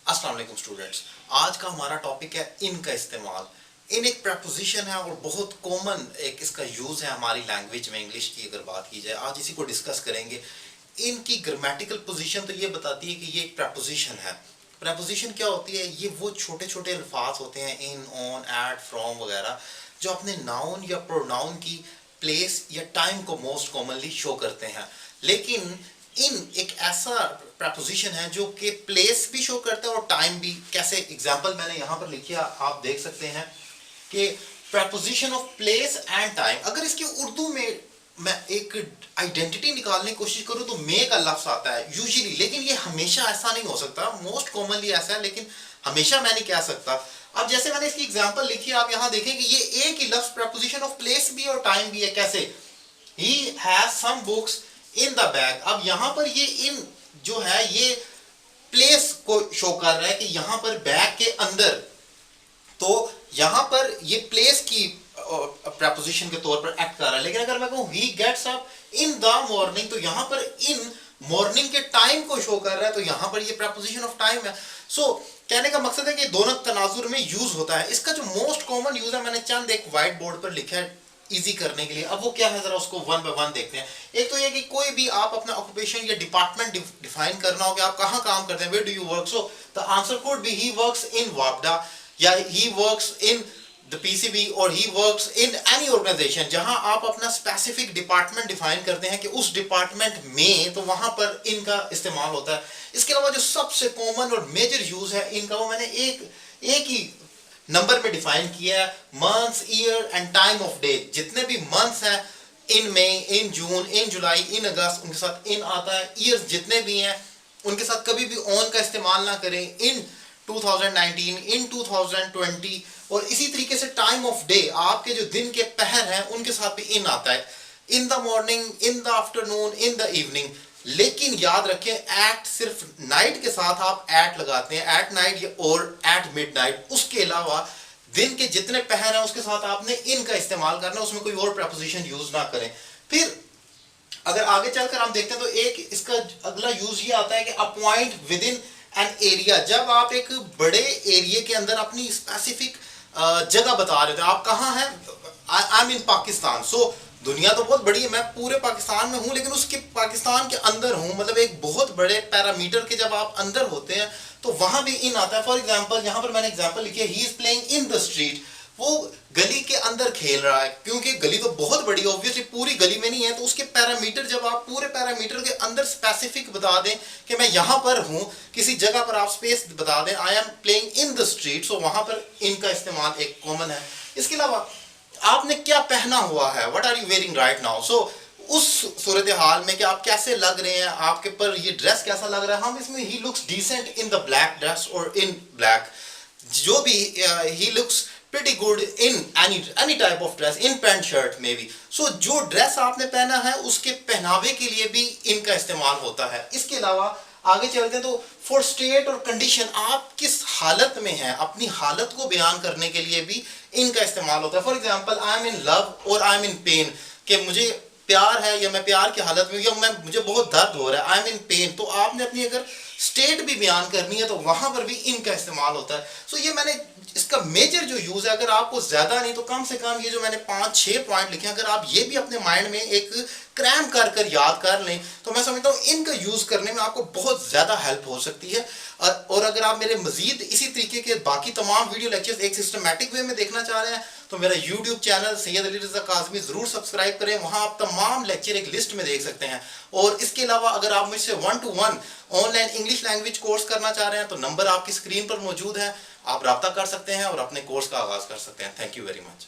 अस्सलाम वालेकुम स्टूडेंट्स। आज का हमारा टॉपिक है इन का इस्तेमाल। इन एक प्रपोजिशन है और बहुत कॉमन एक इसका यूज़ है हमारी लैंग्वेज में। इंग्लिश की अगर बात की जाए, आज इसी को डिस्कस करेंगे। इनकी ग्रामेटिकल पोजीशन तो ये बताती है कि ये एक प्रपोजिशन है। प्रपोजिशन क्या होती है? ये वो छोटे छोटे अल्फाज होते हैं, इन, ऑन, एट, फ्रॉम वगैरह, जो अपने नाउन या प्रोनाउन की प्लेस या टाइम को मोस्ट कॉमनली शो करते हैं। लेकिन इन एक ऐसा प्रपोजिशन है जो कि प्लेस भी शो करता है और टाइम भी। कैसे? एग्जांपल मैंने यहाँ पर लिखी है, आप देख सकते हैं कि preposition of place and time. अगर इसकी उर्दू में मैं एक आइडेंटिटी निकालने की कोशिश करूँ तो मे का लफ्ज आता है यूजुअली, लेकिन ये हमेशा ऐसा नहीं हो सकता। मोस्ट कॉमनली ऐसा है, लेकिन हमेशा मैं नहीं कह सकता। अब जैसे मैंने इसकी एग्जांपल लिखी है, आप यहाँ देखें कि ये एक ही लफ्ज प्रपोजिशन ऑफ प्लेस भी और टाइम भी है। कैसे? He has some books in the bag. अब यहां पर ये इन जो है ये प्लेस को शो कर रहा है कि यहां पर बैग के अंदर, तो यहां पर ये प्लेस की प्रपोजिशन के तौर पर एक्ट कर रहा है। लेकिन अगर मैं कहूं he gets up in the morning, तो यहां पर इन मॉर्निंग के टाइम को शो कर रहा है, तो यहां पर ये प्रपोजिशन ऑफ टाइम है। सो कहने का मकसद है कि दोनों तनाजुर में यूज होता है। इसका जो मोस्ट कॉमन यूज है, मैंने चंद एक व्हाइट बोर्ड पर लिखा है इजी करने के लिए। अब वो क्या है, जरा उसको वन बाय वन देखते हैं। एक तो ये कि कोई भी आप अपना ऑक्यूपेशन या डिपार्टमेंट डिफाइन करना हो कि आप कहाँ काम करते हैं, where do you work. So the answer could be he works in वापडा, या he works in the PCB, और he works in any organization. जहां आप अपना स्पेसिफिक डिपार्टमेंट डिफाइन करते हैं कि उस डिपार्टमेंट में, तो वहां पर इनका इस्तेमाल होता है। इसके अलावा जो सबसे कॉमन और मेजर यूज है इनका, वो मैंने एक ही नंबर में डिफाइन किया है, months, year and time of day. जितने भी मंथ्स हैं, इन मई, इन जून, इन जुलाई, इन अगस्त, उनके साथ इन आता है। ईयर्स जितने भी हैं उनके साथ कभी भी ऑन का इस्तेमाल ना करें। इन 2019, इन 2020, और इसी तरीके से टाइम ऑफ डे, आपके जो दिन के पहर हैं उनके साथ भी इन आता है। इन the morning, in the afternoon, in the evening. लेकिन याद रखें, एट सिर्फ नाइट के साथ आप एट लगाते हैं, एट नाइट और एट मिडनाइट। उसके अलावा दिन के जितने पहर हैं उसके साथ आपने इन का इस्तेमाल करना, उसमें कोई और प्रपोजिशन यूज ना करें। फिर अगर आगे चलकर हम देखते हैं तो एक इसका अगला यूज ये आता है कि appoint within an area. जब आप एक बड़े एरिया के अंदर अपनी स्पेसिफिक जगह बता रहे थे, आप कहाँ हैं, आई एम इन पाकिस्तान। सो दुनिया तो बहुत बड़ी है, मैं पूरे पाकिस्तान में हूं, लेकिन उसके पाकिस्तान के अंदर हूं, मतलब एक बहुत बड़े पैरामीटर के जब आप अंदर होते हैं तो वहां भी इन आता है। फॉर एग्जांपल यहां पर मैंने एग्जांपल लिखी है, he is playing in the street. वो गली के अंदर खेल रहा है, क्योंकि गली तो बहुत बड़ी है, ऑब्वियसली पूरी गली में नहीं है। तो उसके पैरामीटर, जब आप पूरे पैरामीटर के अंदर स्पेसिफिक बता दें कि मैं यहां पर हूं, किसी जगह पर आप स्पेस बता दें, I am playing in the street, so वहां पर इनका इस्तेमाल एक कॉमन है। इसके अलावा आपने क्या पहना हुआ है, what are you wearing right now. So उस सूरत हाल में कि आप कैसे लग रहे हैं, आपके पर ये ड्रेस कैसा लग रहा है, हम इसमें he looks decent in the black dress और इन ब्लैक, जो भी he looks pretty good in any type of dress, in pant shirt maybe. So जो ड्रेस आपने पहना है उसके पहनावे के लिए भी इनका इस्तेमाल होता है। इसके अलावा आगे चलते हैं तो फॉर स्टेट और कंडीशन, आप किस हालत में हैं, अपनी हालत को बयान करने के लिए भी इनका इस्तेमाल होता है। For example I am in love और आई एम इन पेन, कि मुझे प्यार है या मैं प्यार की हालत में, या मुझे बहुत दर्द हो रहा है, आई एम इन पेन। तो आपने अपनी अगर स्टेट भी बयान करनी है तो वहां पर भी इनका इस्तेमाल होता है। सो ये मैंने इसका मेजर जो यूज है, अगर आपको ज्यादा नहीं तो कम से कम ये जो मैंने 5-6 पॉइंट लिखे, अगर आप ये भी अपने माइंड में एक क्रैम कर याद कर लें, तो मैं समझता हूँ इनका यूज करने में आपको बहुत ज्यादा हेल्प हो सकती है। और अगर आप मेरे मजीद इसी तरीके के बाकी तमाम वीडियो लेक्चर्स एक सिस्टमैटिक वे में देखना चाह रहे हैं, तो मेरा यूट्यूब चैनल सैयद अली रज़ा काज़मी जरूर सब्सक्राइब करें। वहां आप तमाम लेक्चर एक लिस्ट में देख सकते हैं। और इसके अलावा अगर आप मुझसे 1-to-1 online English language course करना चाह रहे हैं, तो नंबर आपकी स्क्रीन पर मौजूद है, आप राब्ता कर सकते हैं और अपने कोर्स का आगाज कर सकते हैं। Thank you very much.